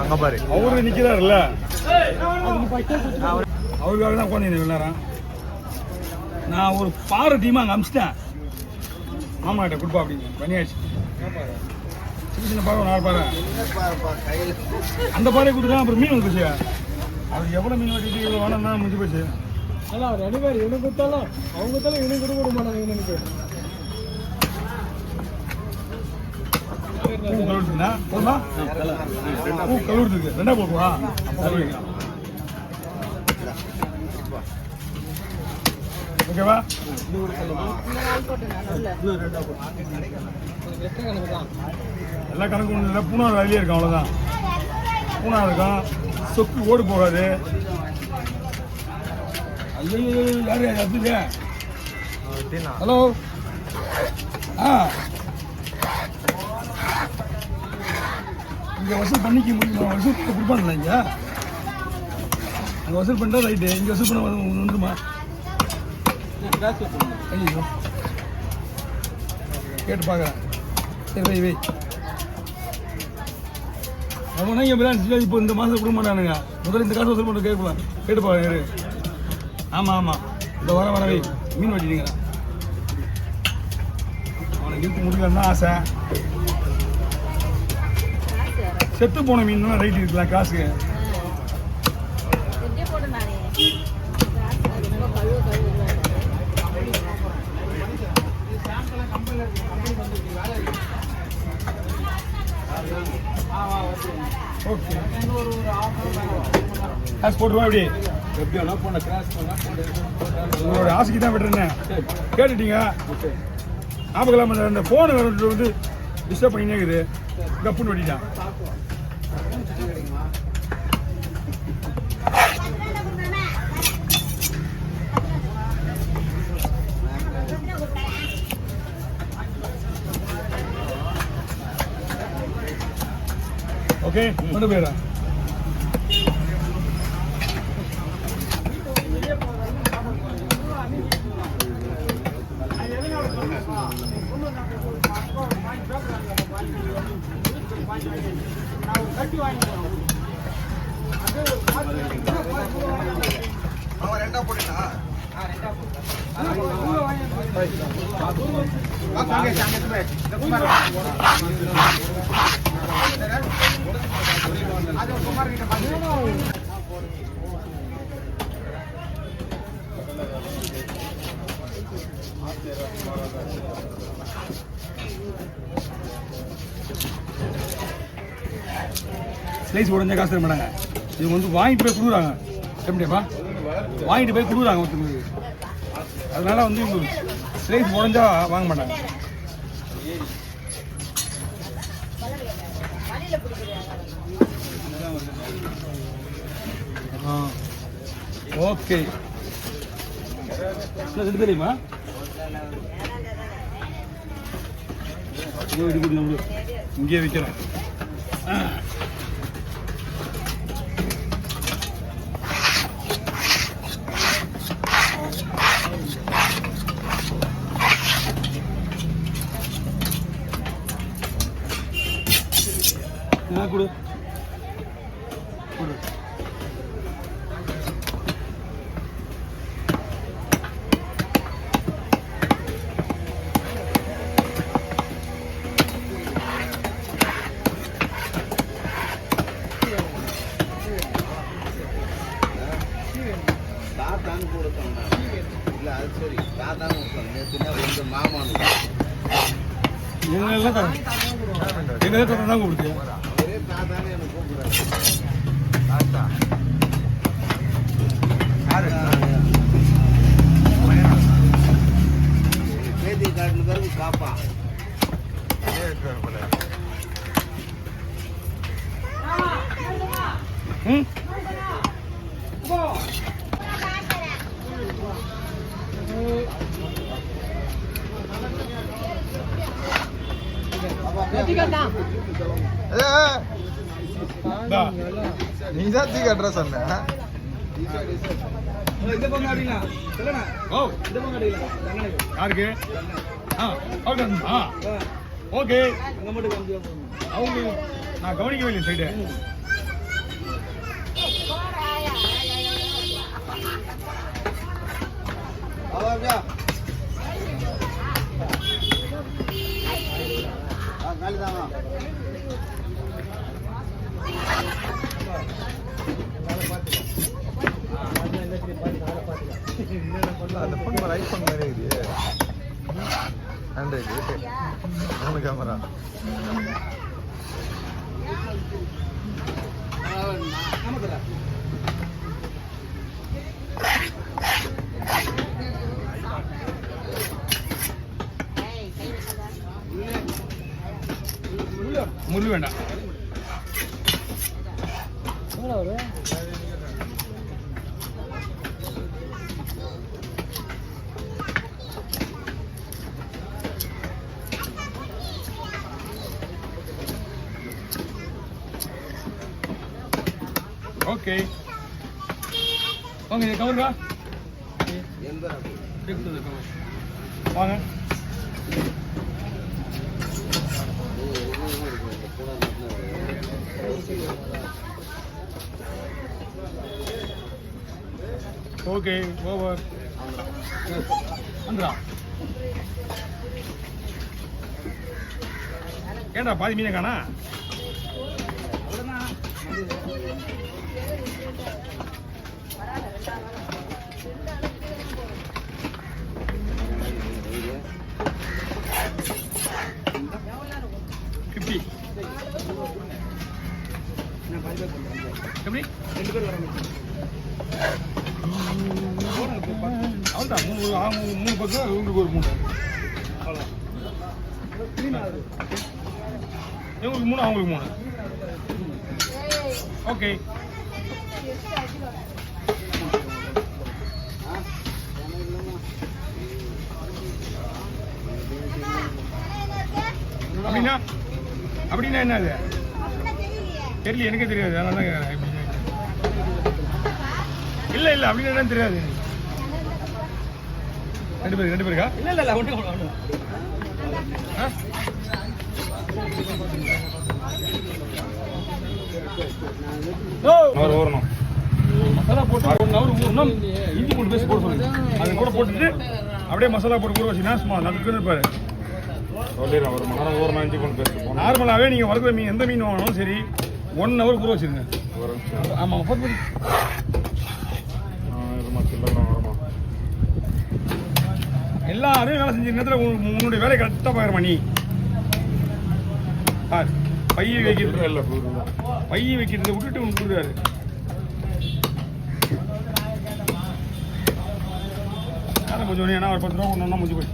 அங்க பாரு அவரு நிக்கிறாருல்ல அவருக்காக தான் உட்காந்து விளையாடுறேன். நான் ஒரு பாறை டீமா அங்கே அமிச்சிட்டேன். மாமா கிட்ட கொடுப்பா அப்படின்னு பண்ணியாச்சு. சின்ன சின்ன பாறை 4 பாறை அந்த பாறையை கொடுத்தா அப்புறம் மீன் வந்து போச்சு. அது எவ்வளோ மீன் வட்டிட்டு இவ்வளோ வேணும்னா முடிஞ்சு போச்சு. அதான் அவர் 2 பேர் இவனுக்கு கொடுத்தாலும் அவங்க கொடுத்தாலும் இவனுக்கு கொடுக்க விட மாட்டாங்க. இவனுக்கு பூ கழுவுறதுக்குண்ணா போதுமா? பூ கழுவுறதுக்கு 2 போக்குவா கழுவிங்க. ஓகேவா? எல்லா கணக்கும் ஒன்றும் இல்லை. பூனார் வேலையே இருக்கும், அவ்வளோதான். பூனா இருக்கும், சொக்கு ஓடு போகாது. ஐயோ யாரு அது? ஹலோ இங்கே வசூல் பண்ணிக்க முடியுமா? வசூல் கொடுப்பாங்களா? இங்கே அங்கே வசூல் பண்ணிட்டா ரைட்டு, இங்கே வசூல் பண்ண வந்துருமா? ஐயோ கேட்டு பார்க்குறேன். சரி வை அவனா என் பிரான்ஸ் இப்போ இந்த மாதம் கொடுக்க மாட்டானுங்க. முதல்ல இந்த காசு வசூல் பண்ண கேட்கலாம். கேட்டு பாரு. ஆமாம் ஆமாம் இந்த வர வை. மீன் வட்டிட்டீங்களா? அவனை இழுத்து முடிக்கணும்னா ஆசை. செத்து போன மீன் ரைட் இருக்கலாம் காசுக்கு. ஓகே காசு போட்டுருவா. எப்படி வேணா போன கிராஸ் உங்களோட ஆசைக்கு தான் விட்டுருந்தேன். கேட்டுட்டீங்க. ஞாபகம் இல்லாமல் அந்த ஃபோனு வந்து டிஸ்டர்ப் பண்ணினே இருக்குது. கப்புன்னு வெட்டிட்டான். ஓகே கொண்டு போயிடுறேன். ஸ்லைஸ் உடஞ்ச காசு தர மாட்டாங்க. இவங்க வந்து வாங்கிட்டு போய் கொடுக்குறாங்க. எப்படியாப்பா வாங்கிட்டு போய் கொடுக்குறாங்க ஒருத்தருக்கு. அதனால வந்து இவங்க ஸ்லைஸ் உடஞ்சா வாங்க மாட்டாங்க. ஓகே இது தெரியுமா? இங்கே விற்கிறேன். கொடு கொடு. தாத்தான்னு கூட சொன்னாங்க. இல்லை அது சரி தாத்தான்னு சொன்னாங்க. நேற்றுனா உங்கள் மாமான்னு என்னெல்லாம் தான் கொடுத்து ஒரே தாத்தான்னு எனக்கு கூப்பிடுறாங்க. தாத்தா பேதி காட்டின பிறகு காப்பா நீ தான் தீ கட்டுற சொன்ன. யாருக்கு? ஓகே அவங்க நான் கவனிக்கவே இல்லை சைடு. அப்படியா காலிதாமா அந்த ஃபோன் மேலே ஐஃபோன் மாதிரி இருக்குது. Android 3 camera. முள்ளு வேண்டாம். எவ்வளோ வரும்? ஓகே வாங்க இது கவருக்கா வாங்க. ஓகே ஓவர் வந்துடா. ஏன்டா பாதி மீனை காணா? எப்படி அவ்வளோதான். 3 பக்கம் இவங்களுக்கு ஒரு 3. இவங்களுக்கு 3 அவங்களுக்கு 3. ஓகே அப்படின்னா அப்படின்னா என்ன அது தெரியல, எனக்கே தெரியாது. அதனால தான் கேட்குறேன். இல்லை இல்லை அப்படின்னு என்னன்னு தெரியாது. 2 பேருக்கா? இல்லை இல்லை இல்லை ஒன்று வரணும். மசாலா போட்டு 1 ஹவர் ஊறணும். இஞ்சி பூண்டு பேஸ்ட் போட சொல்லுங்க. அது கூட போட்டுட்டு அப்படியே மசாலா போட்டு ஊற வச்சுன்னா சும்மா 4 பேர் இருப்பாரு. சொல்லிடுறேன் 1 மணி நேரம் ஊறணும். இஞ்சி பூண்டு பேஸ்ட் போகணும். நார்மலாகவே நீங்கள் வறுக்கிற மீன் எந்த மீன் வாங்கினாலும் சரி 1 ஹவர் ஊற வச்சுருங்க. ஆமாம் 10 மணி. எல்லாரும் வேலை செஞ்ச நேரத்தில் உன்னுடைய வேலை கரெக்டாக பார்க்குற மணி. பையை வைக்கிறது இல்லை, பையை வைக்கிறத விட்டுட்டு ஒன்று கொடுக்குறாரு. கொஞ்சம் ஏன்னா ஒரு 10 ரூபா ஒன்று ஒன்றா முடிஞ்சு போச்சு.